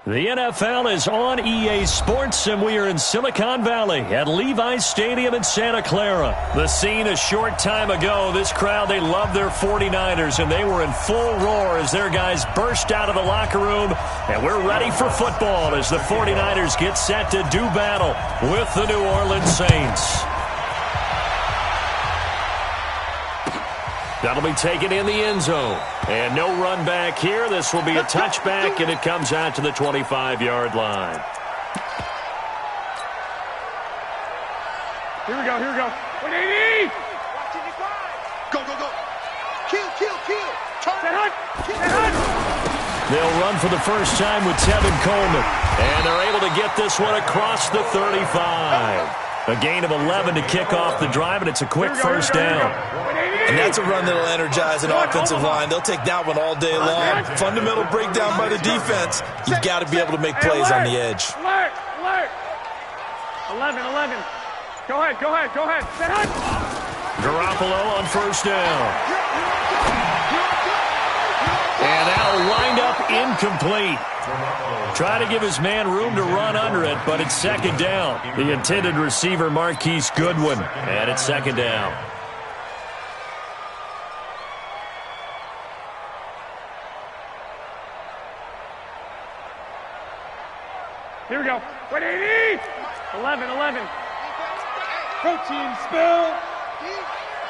The NFL is on EA Sports, and we are in Silicon Valley at Levi's Stadium in Santa Clara. The scene a short time ago, this crowd, they love their 49ers, and they were in full roar as their guys burst out of the locker room, and we're ready for football as the 49ers get set to do battle with the New Orleans Saints. That'll be taken in the end zone. And no run back here. This will be a touchback, and it comes out to the 25-yard line. Here we go, here we go. 180! Go, go, go. Kill, kill, kill. Set hunt! Set hunt! They'll run for the first time with Tevin Coleman. And they're able to get this one across the 35. A gain of 11 to kick off the drive, and it's a quick first down. And that's a run that'll energize an offensive line. They'll take that one all day long. Fundamental breakdown by the defense. You've got to be able to make plays on the edge. Alert! Alert! 11. Go ahead, go ahead, go ahead. Set hunt! Garoppolo on first down. And that'll wind up incomplete. Try to give his man room to run under it, but it's second down. The intended receiver, Marquise Goodwin. And it's second down. Here we go. 180! 11. Protein spill.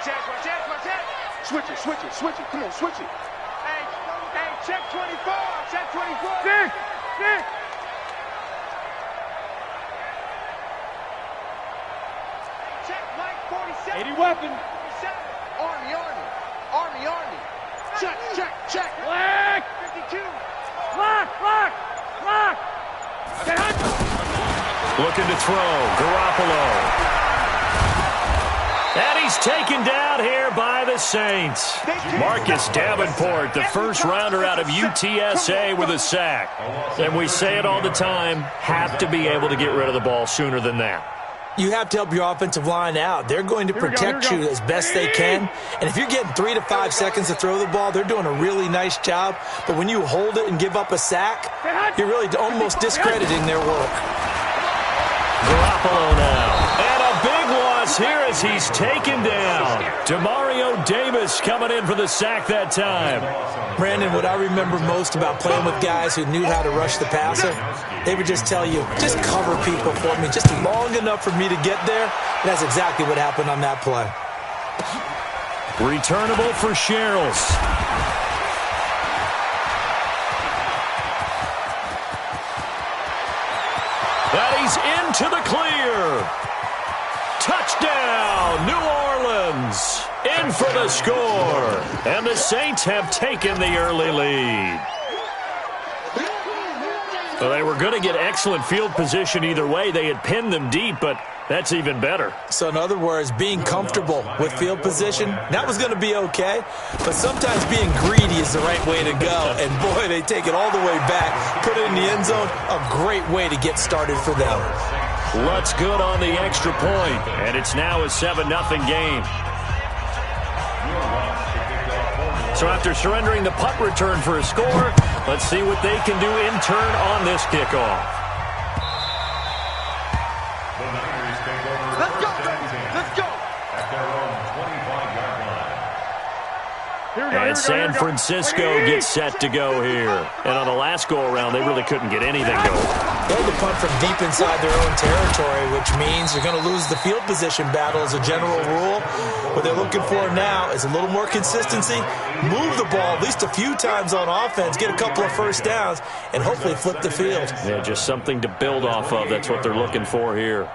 Check. Switch it. Come on, switch it. Hey, check 24. Check 24. Dick! Check Mike 47. 80 weapon. 47. Army. Check. Black! 52. Lock! Set hunt! Looking to throw. Garoppolo. And he's taken down here by the Saints. Marcus Davenport, the first rounder out of UTSA with a sack. And we say it all the time, have to be able to get rid of the ball sooner than that. You have to help your offensive line out. They're going to protect you as best they can. And if you're getting 3 to 5 seconds to throw the ball, they're doing a really nice job. But when you hold it and give up a sack, you're really almost discrediting their work. Garoppolo now. And a big loss here as he's taken down. Demario Davis coming in for the sack that time. Brandon, what I remember most about playing with guys who knew how to rush the passer, they would just tell you, just cover people for me, just long enough for me to get there. And that's exactly what happened on that play. Returnable for Sherrills. That he's into the clear. Touchdown, New Orleans. In for the score. And the Saints have taken the early lead. Well, they were going to get excellent field position either way. They had pinned them deep, but that's even better. So in other words, being comfortable with field position, that was going to be okay. But sometimes being greedy is the right way to go. And boy, they take it all the way back, put it in the end zone. A great way to get started for them. Lutz good on the extra point, and it's now a 7-0 game. So after surrendering the punt return for a score, let's see what they can do in turn on this kickoff. Let's go. At their own 25-yard line. And San Francisco gets set to go here. And on the last go-around, they really couldn't get anything going. They'll the punt from deep inside their own territory, which means they're going to lose the field position battle as a general rule. What they're looking for now is a little more consistency, move the ball at least a few times on offense, get a couple of first downs, and hopefully flip the field. Yeah, just something to build off of. That's what they're looking for here.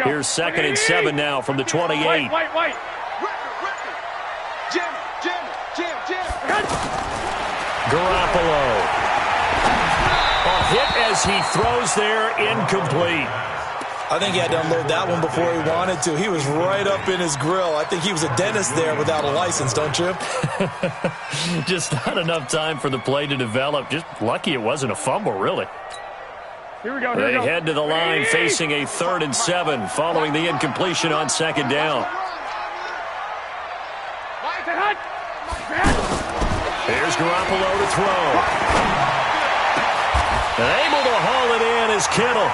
Here's 2nd and 7 now from the 28. White. Record. Jam. Garoppolo. A hit as he throws there, incomplete. I think he had to unload that one before he wanted to. He was right up in his grill. I think he was a dentist there without a license, don't you? Just not enough time for the play to develop. Just lucky it wasn't a fumble, really. Here we go. They head to the line facing a 3rd and 7 following the incompletion on 2nd down. Here's Garoppolo to throw. And able to haul it in is Kittle.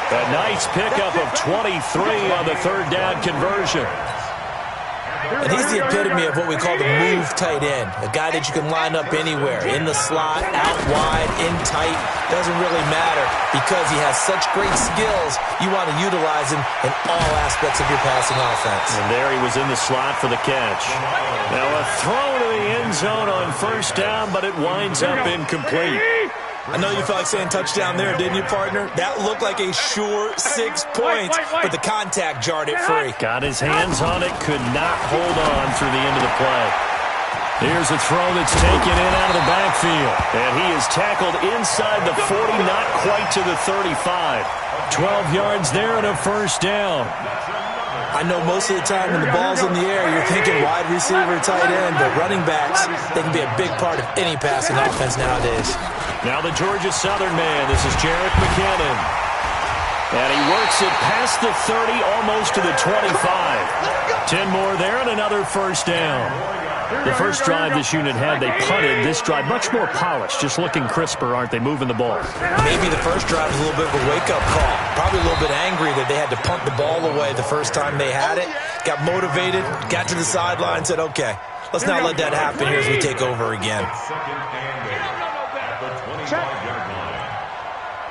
A nice pickup of 23 on the 3rd down conversion. And he's the epitome of what we call the move tight end. A guy that you can line up anywhere, in the slot, out wide, in tight. Doesn't really matter because he has such great skills. You want to utilize him in all aspects of your passing offense. And there he was in the slot for the catch. Now a throw to the end zone on 1st down, but it winds up incomplete. I know you felt like saying touchdown there, didn't you, partner? That looked like a sure 6 points, but the contact jarred it free. Got his hands on it, could not hold on through the end of the play. Here's a throw that's taken in out of the backfield. And he is tackled inside the 40, not quite to the 35. 12 yards there and a 1st down. I know most of the time when the ball's in the air, you're thinking wide receiver, tight end, but running backs, they can be a big part of any passing offense nowadays. Now the Georgia Southern man, this is Jarrett McKinnon. And he works it past the 30, almost to the 25. 10 more there and another 1st down. The first drive this unit had, they punted. This drive, much more polished, just looking crisper, aren't they, moving the ball? Maybe the first drive was a little bit of a wake-up call. Probably a little bit angry that they had to punt the ball away the first time they had it. Got motivated, got to the sideline, said, okay, let's not let that happen here as we take over again.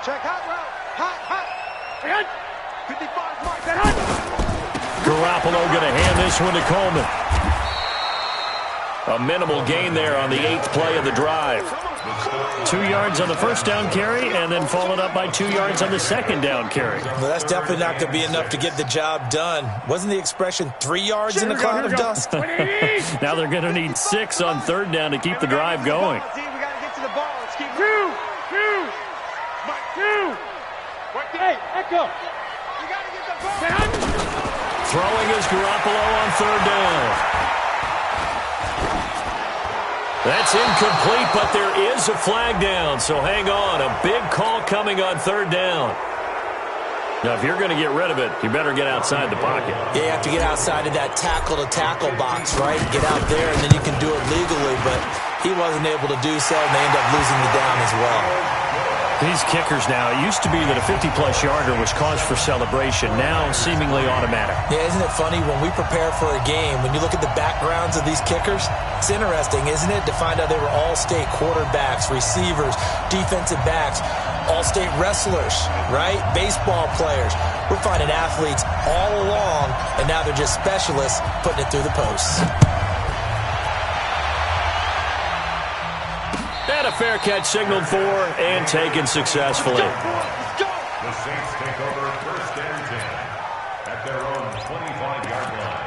Check hot route. Hot. 55 mark. Garoppolo going to hand this one to Coleman. A minimal gain there on the 8th play of the drive. 2 yards on the 1st down carry, and then followed up by 2 yards on the 2nd down carry. Well, that's definitely not going to be enough to get the job done. Wasn't the expression 3 yards in a cloud of dust? Now they're going to need 6 on 3rd down to keep the drive going. We got to get to the ball. Let's keep Two. Hey, Echo. You got to get the ball. Throwing is Garoppolo on 3rd down. That's incomplete, but there is a flag down, so hang on. A big call coming on 3rd down. Now, if you're going to get rid of it, you better get outside the pocket. Yeah, you have to get outside of that tackle-to-tackle box, right? Get out there, and then you can do it legally, but he wasn't able to do so, and they end up losing the down as well. These kickers now, it used to be that a 50-plus yarder was cause for celebration. Now, seemingly automatic. Yeah, isn't it funny when we prepare for a game, when you look at the backgrounds of these kickers, it's interesting, isn't it, to find out they were all-state quarterbacks, receivers, defensive backs, all-state wrestlers, right? Baseball players. We're finding athletes all along, and now they're just specialists putting it through the posts. And a fair catch signaled for and taken successfully. The Saints take over 1st and 10 at their own 25-yard line.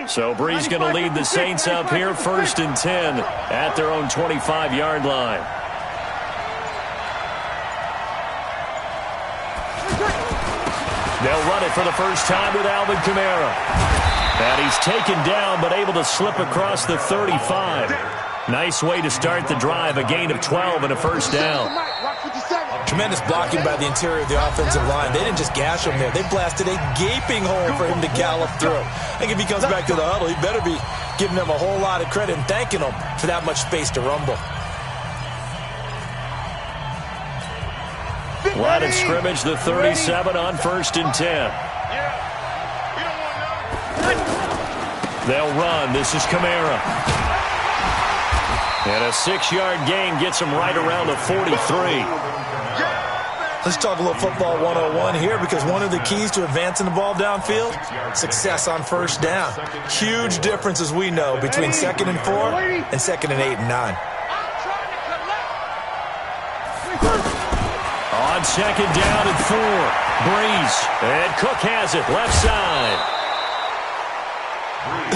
So Bree's going to lead the Saints up here 1st and 10 at their own 25-yard line. They'll run it for the first time with Alvin Kamara. And he's taken down but able to slip across the 35. Nice way to start the drive, a gain of 12 and a 1st down. Tremendous blocking by the interior of the offensive line. They didn't just gash him there. They blasted a gaping hole for him to gallop through. I think if he comes back to the huddle, he better be giving them a whole lot of credit and thanking them for that much space to rumble. Line of scrimmage, the 37 on 1st and 10. They'll run. This is Kamara. And a 6-yard gain gets him right around the 43. Let's talk a little football 101 here, because one of the keys to advancing the ball downfield, success on first down. Huge difference, as we know, between 2nd and 4 and 2nd and 8 and 9. On 2nd down and 4, Breeze. And Cook has it, left side.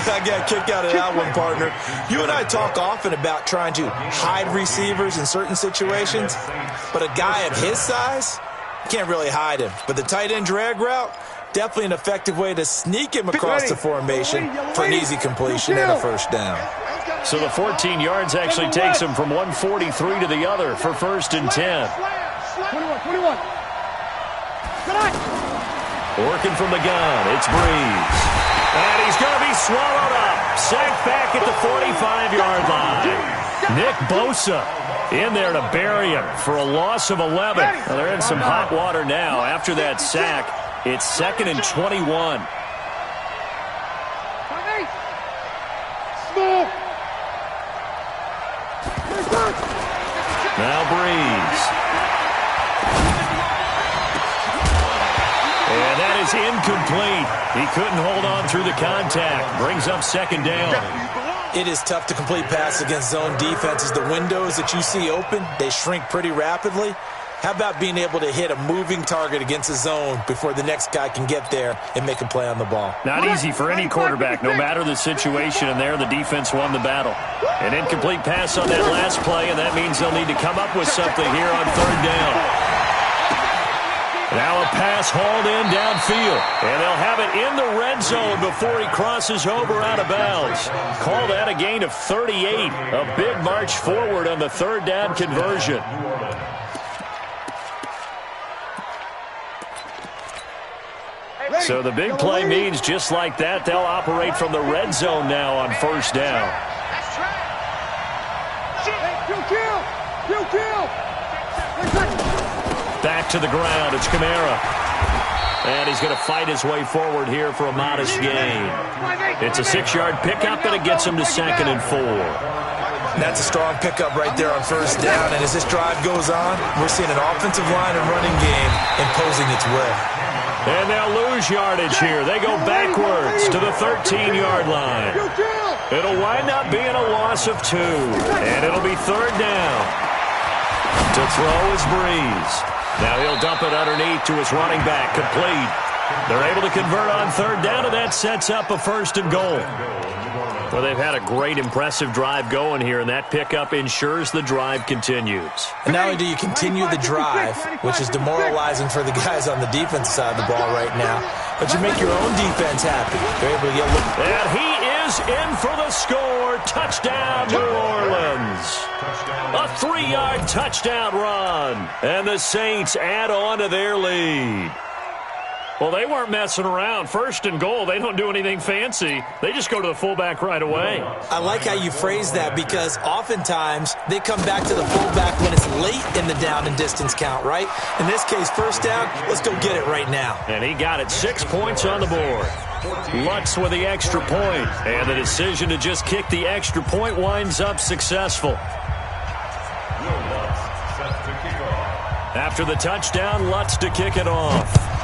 I got a kick out of that one, partner. You and I talk often about trying to hide receivers in certain situations, but a guy of his size, you can't really hide him. But the tight end drag route, definitely an effective way to sneak him across the formation for an easy completion and a first down. So the 14 yards actually takes him from 143 to the other for 1st and 10. 21. Working from the gun, it's Breeze. And he's going to be swallowed up. Sacked back at the 45-yard line. Nick Bosa in there to bury him for a loss of 11. Well, they're in some hot water now. After that sack, it's 2nd and 21. Now Breeze. And that is incomplete. He couldn't hold on through the contact. Brings up 2nd down. It is tough to complete passes against zone defenses. The windows that you see open, they shrink pretty rapidly. How about being able to hit a moving target against a zone before the next guy can get there and make a play on the ball? Not easy for any quarterback, no matter the situation, and there the defense won the battle. An incomplete pass on that last play, and that means they'll need to come up with something here on 3rd down. Now a pass hauled in downfield, and they'll have it in the red zone before he crosses over out of bounds. Call that a gain of 38, a big march forward on the 3rd down conversion. So the big play means just like that, they'll operate from the red zone now on 1st down. Back to the ground, it's Kamara. And he's going to fight his way forward here for a modest gain. It's a 6-yard pickup, and it gets him to 2nd and 4. That's a strong pickup right there on 1st down, and as this drive goes on, we're seeing an offensive line and running game imposing its will. And they'll lose yardage here. They go backwards to the 13-yard line. It'll wind up being a loss of 2, and it'll be 3rd down. To throw is Breeze. Now he'll dump it underneath to his running back, complete. They're able to convert on 3rd down, and that sets up a 1st and goal. Well, they've had a great, impressive drive going here, and that pickup ensures the drive continues. And not only do you continue the drive, which is demoralizing for the guys on the defense side of the ball right now, but you make your own defense happy. They're able to get a look. And he is in for the score. Touchdown, New Orleans. A 3-yard touchdown run. And the Saints add on to their lead. Well, they weren't messing around. 1st and goal, they don't do anything fancy. They just go to the fullback right away. I like how you phrase that, because oftentimes they come back to the fullback when it's late in the down and distance count, right? In this case, 1st down, let's go get it right now. And he got it. 6 points on the board. Lutz with the extra point. And the decision to just kick the extra point winds up successful. After the touchdown, Lutz to kick it off.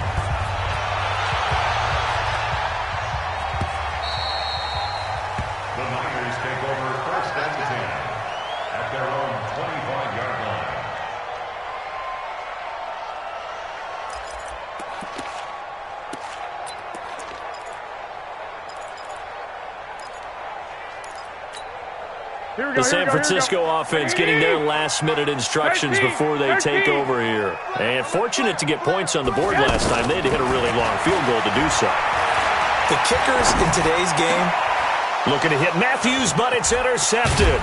The San Francisco offense getting their last-minute instructions before they take over here. And fortunate to get points on the board last time. They had to hit a really long field goal to do so. The kickers in today's game. Looking to hit Matthews, but it's intercepted.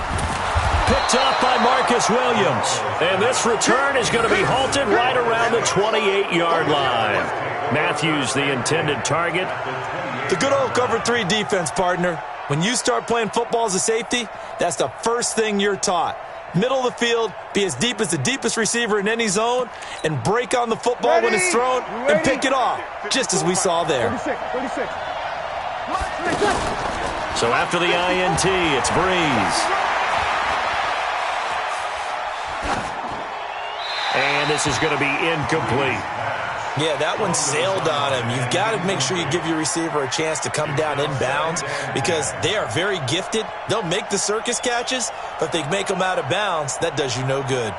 Picked off by Marcus Williams. And this return is going to be halted right around the 28-yard line. Matthews, the intended target. The good old cover 3 defense, partner. When you start playing football as a safety, that's the first thing you're taught. Middle of the field, be as deep as the deepest receiver in any zone, and break on the football when it's thrown and pick it off, just as we saw there. 36. So after the INT, it's Breeze. And And this is going to be incomplete. Yeah, that one sailed on him. You've got to make sure you give your receiver a chance to come down inbounds because they are very gifted. They'll make the circus catches, but if they make them out of bounds, that does you no good.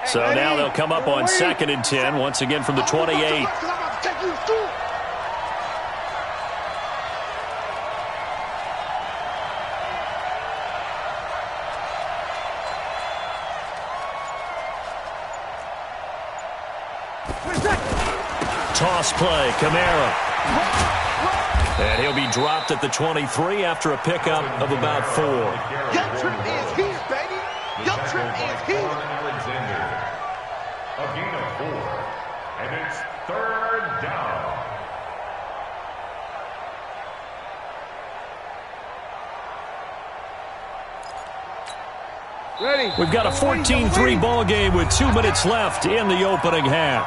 So now they'll come up on 2nd and 10, once again from the 28. Toss play, Kamara. And he'll be dropped at the 23 after a pickup of about 4. Young Trip is here, baby. Young Trip is here. A gain of 4, and it's 3rd down. Ready. We've got a 14-3 ball game with 2 minutes left in the opening half.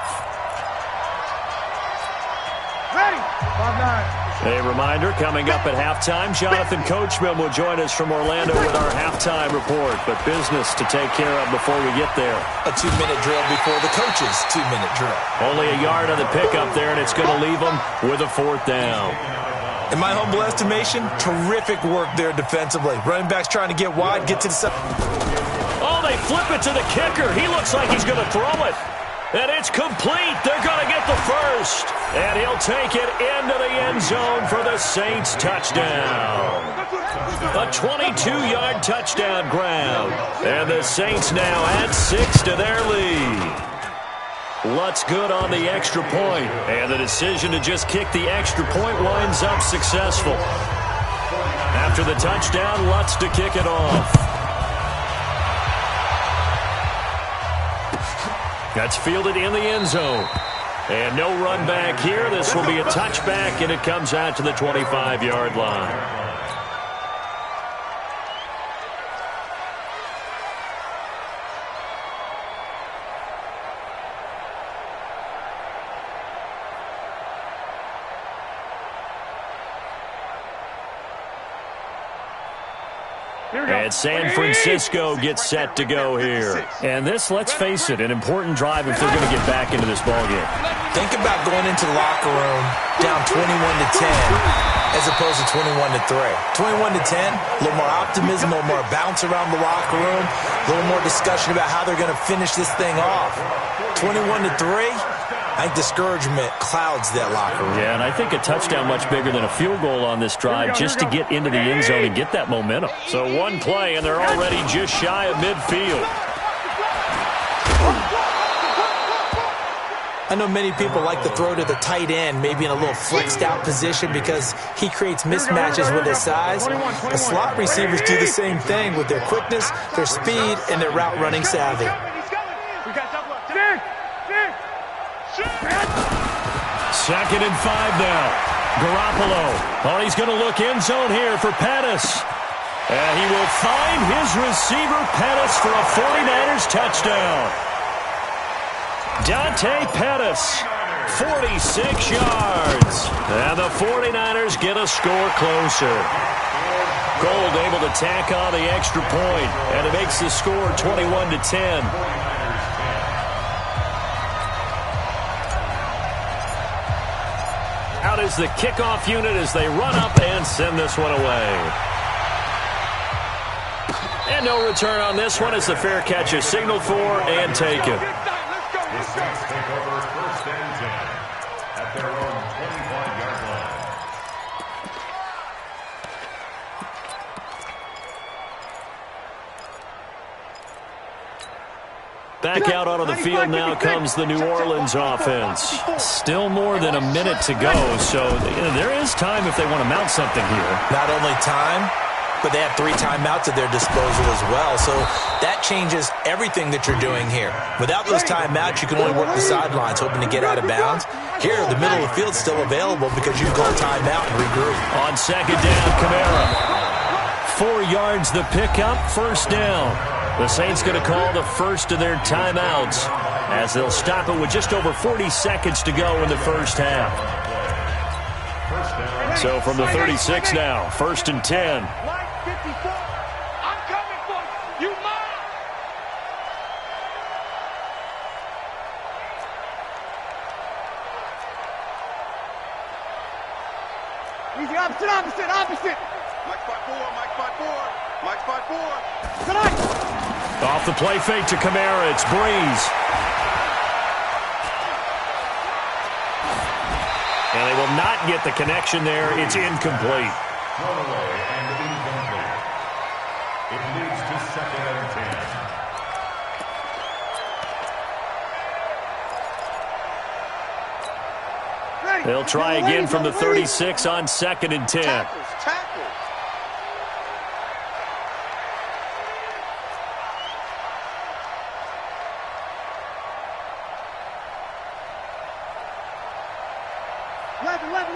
Ready. 5-9. A reminder, coming up at halftime, Jonathan Coachman will join us from Orlando with our halftime report. But business to take care of before we get there. A 2-minute drill before the coach's 2-minute drill. Only a yard on the pickup there, and it's going to leave them with a 4th down. In my humble estimation, terrific work there defensively. Running back's trying to get wide, get to the side. Oh, they flip it to the kicker. He looks like he's going to throw it. And it's complete. They're going to get the first. And he'll take it into the end zone for the Saints touchdown. A 22-yard touchdown grab. And the Saints now add 6 to their lead. Lutz good on the extra point. And the decision to just kick the extra point winds up successful. After the touchdown, Lutz to kick it off. That's fielded in the end zone. And no run back here. This will be a touchback, and it comes out to the 25-yard line. And San Francisco gets set to go here. And this, let's face it, an important drive if they're going to get back into this ballgame. Think about going into the locker room down 21-10 as opposed to 21-3. 21-10, a little more optimism, a little more bounce around the locker room, a little more discussion about how they're going to finish this thing off. 21-3. I think discouragement clouds that locker room. Yeah, and I think a touchdown much bigger than a field goal on this drive just to get into the end zone and get that momentum. So one play, and they're already just shy of midfield. I know many people like to throw to the tight end, maybe in a little flexed out position because he creates mismatches with his size. But slot receivers do the same thing with their quickness, their speed, and their route running savvy. Second and 5 now. Garoppolo. Oh, he's going to look end zone here for Pettis. And he will find his receiver, Pettis, for a 49ers touchdown. Dante Pettis, 46 yards. And the 49ers get a score closer. Gold able to tack on the extra point, and it makes the score 21-10. Out is the kickoff unit as they run up and send this one away. And no return on this one as the fair catch is signaled for and taken. The Saints take over 1st and 10 at their own 25-yard line. Back out onto the field now comes the New Orleans offense. Still more than a minute to go, so there is time if they want to mount something here. Not only time, but they have 3 timeouts at their disposal as well, so that changes everything that you're doing here. Without those timeouts, you can only work the sidelines, hoping to get out of bounds. Here, the middle of the field's still available because you can call timeout and regroup. On second down, Kamara. 4 yards the pickup, 1st down. The Saints going to call the first of their timeouts. as they'll stop it with just over 40 seconds to go in the first half. So from the 36 now, 1st and 10. Line 54. I'm coming for you. You mine. Easy, opposite. Mike 5-4, Mike 5-4, Mike 5-4. Tonight. Off the play fake to Kamara, it's Breeze. And they will not get the connection there. It's incomplete. Thrown away and incomplete. It leads to 2nd and 10. Ready. They'll try again from the 36 on 2nd and 10. Tackles.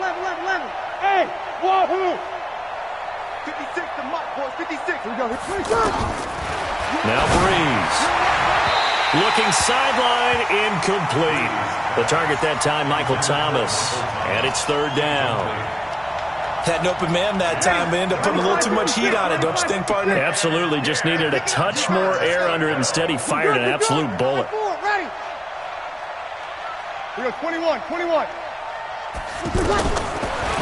Level. Hey, wahoo! 56 to Mike, boys. 56. Here we go. Now Breeze. Looking sideline, incomplete. The target that time, Michael Thomas. And it's 3rd down. Had an open man that time, but ended up putting a little too much heat on it, don't you think, partner? Absolutely. Just needed a touch more air under it. Instead, he fired an absolute bullet. Ready. Here we go. 21.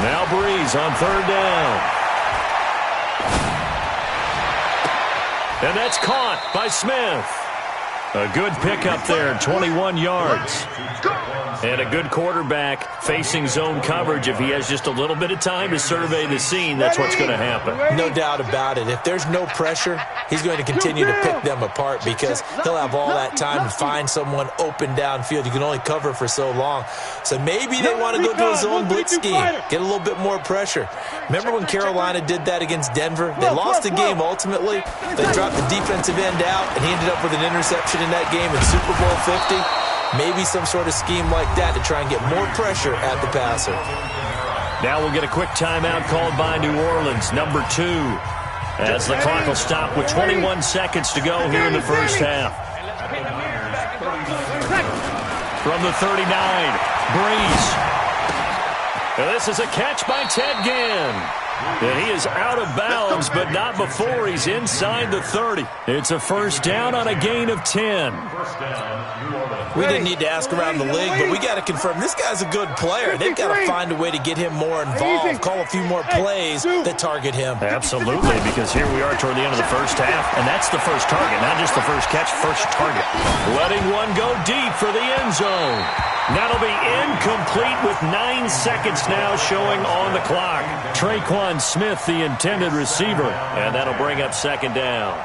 Now Breeze on 3rd down. And that's caught by Smith. A good pickup there, 21 yards. And a good quarterback facing zone coverage. If he has just a little bit of time to survey the scene, that's what's going to happen. No doubt about it. If there's no pressure, he's going to continue to pick them apart because he'll have all that time to find someone open downfield. You can only cover for so long. So maybe they want to go to a zone blitz scheme, get a little bit more pressure. Remember when Carolina did that against Denver? They lost the game ultimately. They dropped the defensive end out, and he ended up with an interception in that game in Super Bowl 50. Maybe some sort of scheme like that to try and get more pressure at the passer. Now we'll get a quick timeout called by New Orleans, number 2, as the clock will stop with 21 seconds to go here in the first half. From the 39, Breeze. Now this is a catch by Ted Ginn. And he is out of bounds, but not before he's inside the 30. It's a first down on a gain of 10. We didn't need to ask around the league, but we got to confirm this guy's a good player. They've got to find a way to get him more involved, call a few more plays that target him. Absolutely, because here we are toward the end of the first half, and that's the first target, not just the first catch, first target. Letting one go deep for the end zone. That'll be incomplete with 9 seconds now showing on the clock. Traquan Smith, the intended receiver, and that'll bring up 2nd down.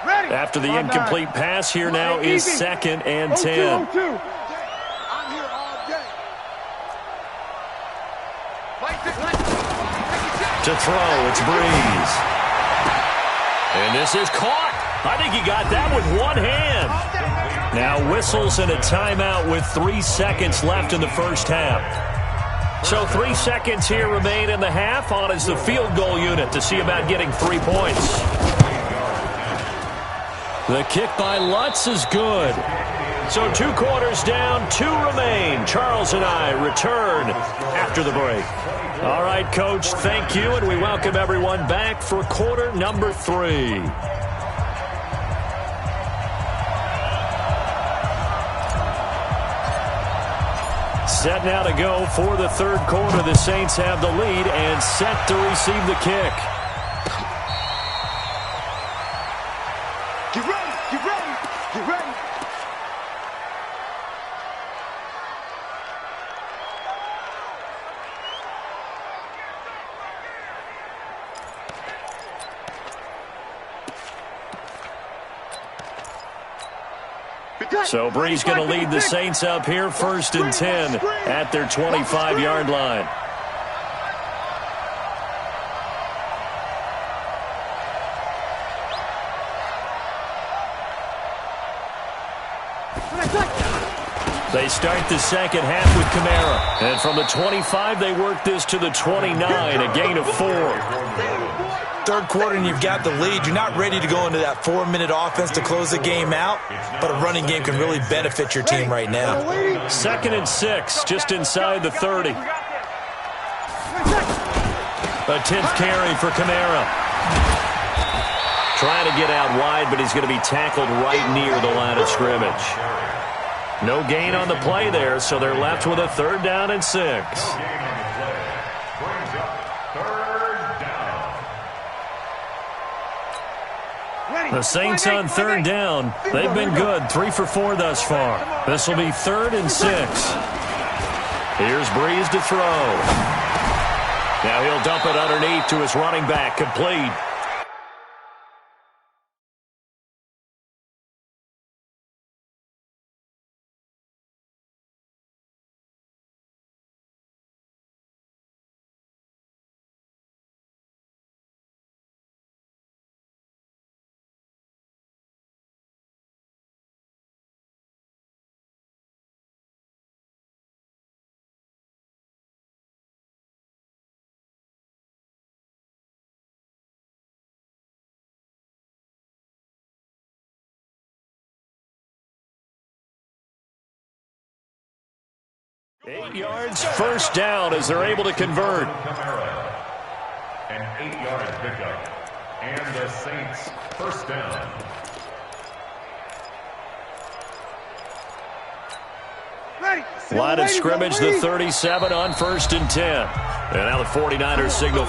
Ready. After the incomplete pass, here now is 2nd and 10. I'm here all day. To throw, it's Breeze. And this is caught. I think he got that with one hand. Now whistles and a timeout with 3 seconds left in the first half. So 3 seconds here remain in the half. On is the field goal unit to see about getting 3 points. The kick by Lutz is good. So 2 quarters down, 2 remain. Charles and I return after the break. All right, Coach, thank you, and we welcome everyone back for quarter number 3. Set now to go for the 3rd quarter. The Saints have the lead and set to receive the kick. Get ready. So Breeze going to lead the Saints up here, 1st and 10 at their 25-yard line. They start the second half with Kamara. And from the 25, they work this to the 29, a gain of 4. third quarter and you've got the lead. You're not ready to go into that 4-minute offense to close the game out, but a running game can really benefit your team right now. 2nd and 6, just inside the 30. A 10th carry for Kamara. Trying to get out wide, but he's going to be tackled right near the line of scrimmage. No gain on the play there, so they're left with a 3rd down and 6. No gain on the play. Brings up 3rd down. The Saints on 3rd down. They've been good, 3 for 4 thus far. This will be 3rd and 6. Here's Breeze to throw. Now he'll dump it underneath to his running back, complete. Eight yards, first down as they're able to convert. An 8-yard pickup. And the Saints first down. Line of scrimmage, the 37 on 1st and 10. And now the 49ers signal.